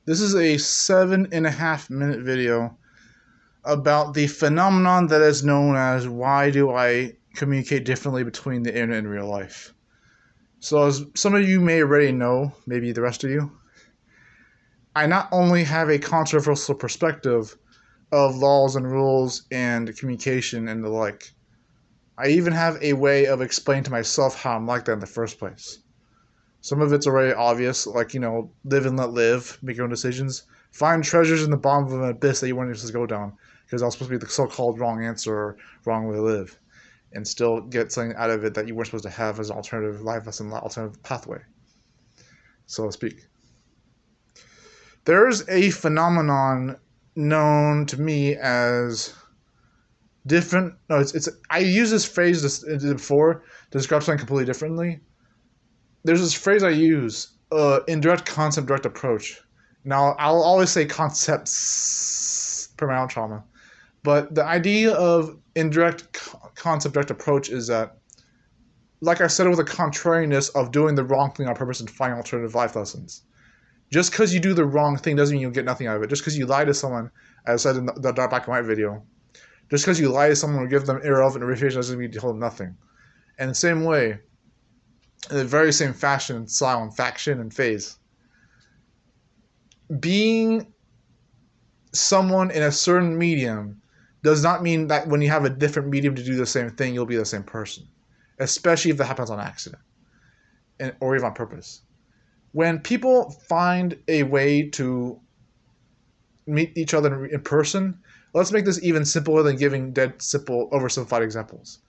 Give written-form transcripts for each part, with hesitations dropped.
This is a 7.5 minute video about the phenomenon that is known as why do I communicate differently between the internet and real life. So as some of you may already know, maybe the rest of you, I not only have a controversial perspective of laws and rules and communication and the like, I even have a way of explaining to myself how I'm like that in the first place. Some of it's already obvious, like, live and let live, make your own decisions. Find treasures in the bottom of an abyss that you weren't supposed to go down, because that was supposed to be the so-called wrong answer or wrong way to live, and still get something out of it that you weren't supposed to have as an alternative life lesson, alternative pathway, so to speak. There's a phenomenon known to me as different. No, it's. I use this phrase before to describe something completely differently. There's this phrase I use, indirect concept, direct approach. Now, I'll always say concepts per my own trauma, but the idea of indirect concept, direct approach is that, like I said, with the contrariness of doing the wrong thing on purpose and finding alternative life lessons. Just because you do the wrong thing doesn't mean you'll get nothing out of it. Just because you lie to someone, as I said in the black and white video, just because you lie to someone or give them irrelevant information doesn't mean you tell them nothing. And the same way, in the very same fashion, style, and faction and phase, being someone in a certain medium does not mean that when you have a different medium to do the same thing, you'll be the same person, especially if that happens on accident or even on purpose. When people find a way to meet each other in person, let's make this even simpler than giving dead simple, oversimplified examples.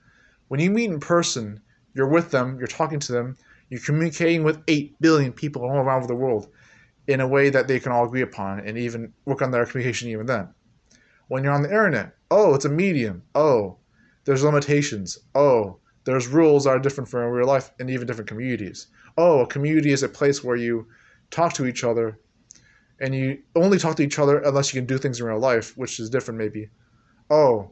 When you meet in person, you're with them, you're talking to them, you're communicating with 8 billion people all around the world in a way that they can all agree upon and even work on their communication even then. When you're on the internet, oh, it's a medium. Oh, there's limitations. Oh, there's rules that are different from real life and even different communities. Oh, a community is a place where you talk to each other and you only talk to each other unless you can do things in real life, which is different maybe. Oh,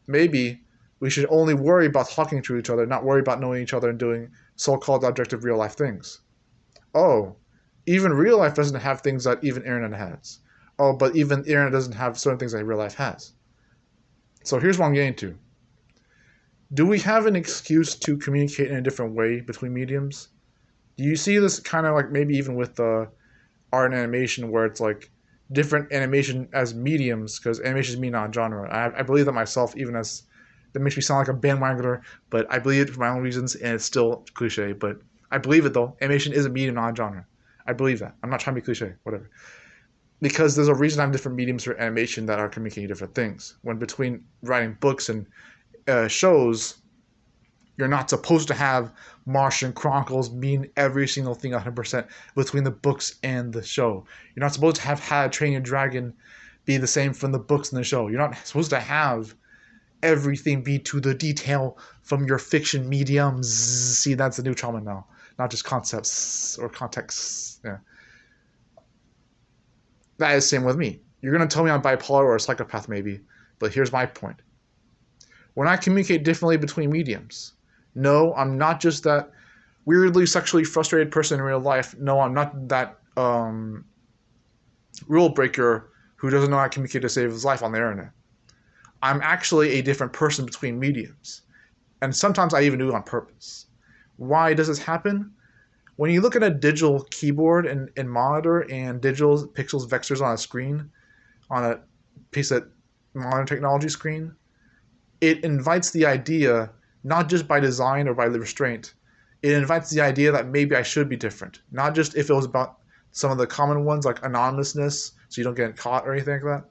maybe we should only worry about talking to each other, not worry about knowing each other and doing so-called objective real life things. Oh, even real life doesn't have things that even internet has. Oh, but even internet doesn't have certain things that real life has. So here's what I'm getting to. Do we have an excuse to communicate in a different way between mediums? Do you see this kind of like maybe even with art and animation where it's like different animation as mediums, because animation is me, not genre. I believe that myself, even as that makes me sound like a bandwagoner, but I believe it for my own reasons, and it's still cliche. But I believe it though. Animation is a medium, not a genre. I believe that. I'm not trying to be cliche, whatever. Because there's a reason I have different mediums for animation that are communicating different things. When between writing books and shows, you're not supposed to have Martian Chronicles mean every single thing 100% between the books and the show. You're not supposed to have How to Train Your Dragon be the same from the books and the show. You're not supposed to have everything be to the detail from your fiction mediums. See, that's the new trauma now, not just concepts or contexts. Yeah. That is the same with me. You're going to tell me I'm bipolar or a psychopath maybe, but here's my point. When I communicate differently between mediums, no, I'm not just that weirdly sexually frustrated person in real life. No, I'm not that rule breaker who doesn't know how to communicate to save his life on the internet. I'm actually a different person between mediums. And sometimes I even do it on purpose. Why does this happen? When you look at a digital keyboard and monitor and digital pixels, vectors on a screen, on a piece of modern technology screen, it invites the idea, not just by design or by the restraint, it invites the idea that maybe I should be different. Not just if it was about some of the common ones like anonymousness, so you don't get caught or anything like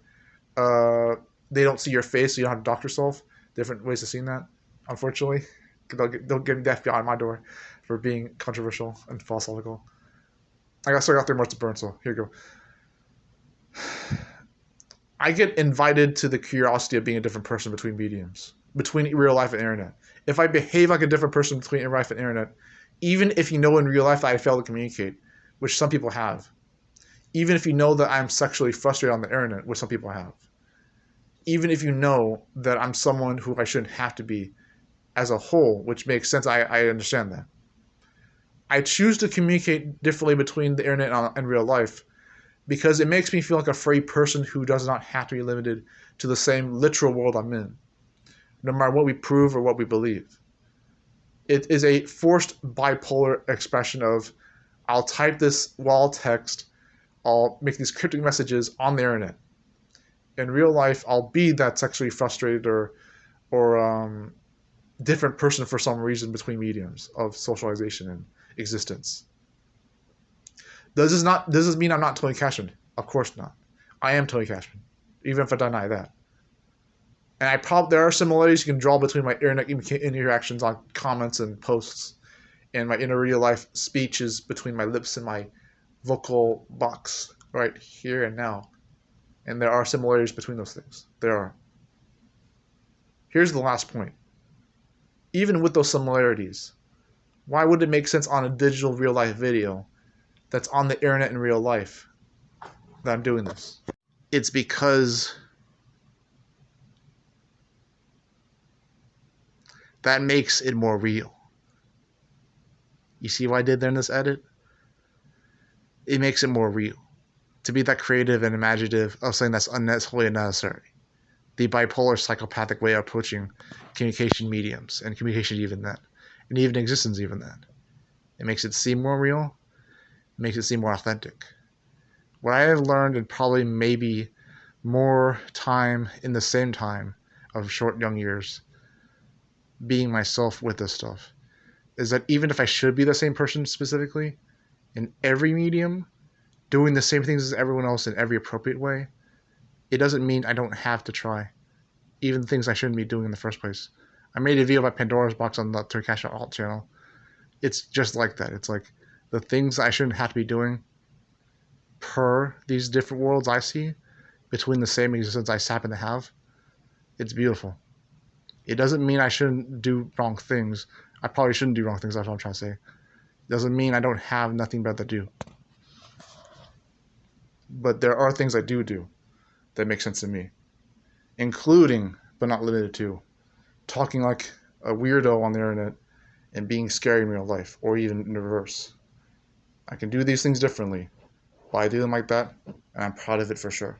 that. They don't see your face, so you don't have to dox yourself. Different ways of seeing that, unfortunately. They'll get the FBI on my door for being controversial and philosophical. I still got 3 more to burn, so here you go. I get invited to the curiosity of being a different person between mediums, between real life and internet. If I behave like a different person between real life and internet, even if you know in real life that I fail to communicate, which some people have, even if you know that I'm sexually frustrated on the internet, which some people have, even if you know that I'm someone who I shouldn't have to be as a whole, which makes sense, I understand that. I choose to communicate differently between the internet and real life because it makes me feel like a free person who does not have to be limited to the same literal world I'm in, no matter what we prove or what we believe. It is a forced bipolar expression of I'll type this wall text, I'll make these cryptic messages on the internet. In real life, I'll be that sexually frustrated or different person for some reason between mediums of socialization and existence. Does this mean I'm not Tony Cashman? Of course not. I am Tony Cashman, even if I deny that. And there are similarities you can draw between my internet interactions on comments and posts and my inner real life speeches between my lips and my vocal box right here and now. And there are similarities between those things. There are. Here's the last point. Even with those similarities, why would it make sense on a digital real life video that's on the internet in real life that I'm doing this? It's because that makes it more real. You see what I did there in this edit? It makes it more real. To be that creative and imaginative of something that's wholly unnecessary. The bipolar psychopathic way of approaching communication mediums and communication even then. And even existence even then. It makes it seem more real. It makes it seem more authentic. What I have learned in probably maybe more time in the same time of short young years being myself with this stuff is that even if I should be the same person specifically in every medium, doing the same things as everyone else in every appropriate way, it doesn't mean I don't have to try even things I shouldn't be doing in the first place. I made a video about Pandora's Box on the Turkish Alt channel. It's just like that. It's like the things I shouldn't have to be doing per these different worlds I see between the same existence I happen to have. It's beautiful. It doesn't mean I shouldn't do wrong things. I probably shouldn't do wrong things, that's what I'm trying to say. It doesn't mean I don't have nothing better to do. But there are things I do that make sense to me. Including, but not limited to, talking like a weirdo on the internet and being scary in real life, or even in reverse. I can do these things differently, but I do them like that, and I'm proud of it for sure.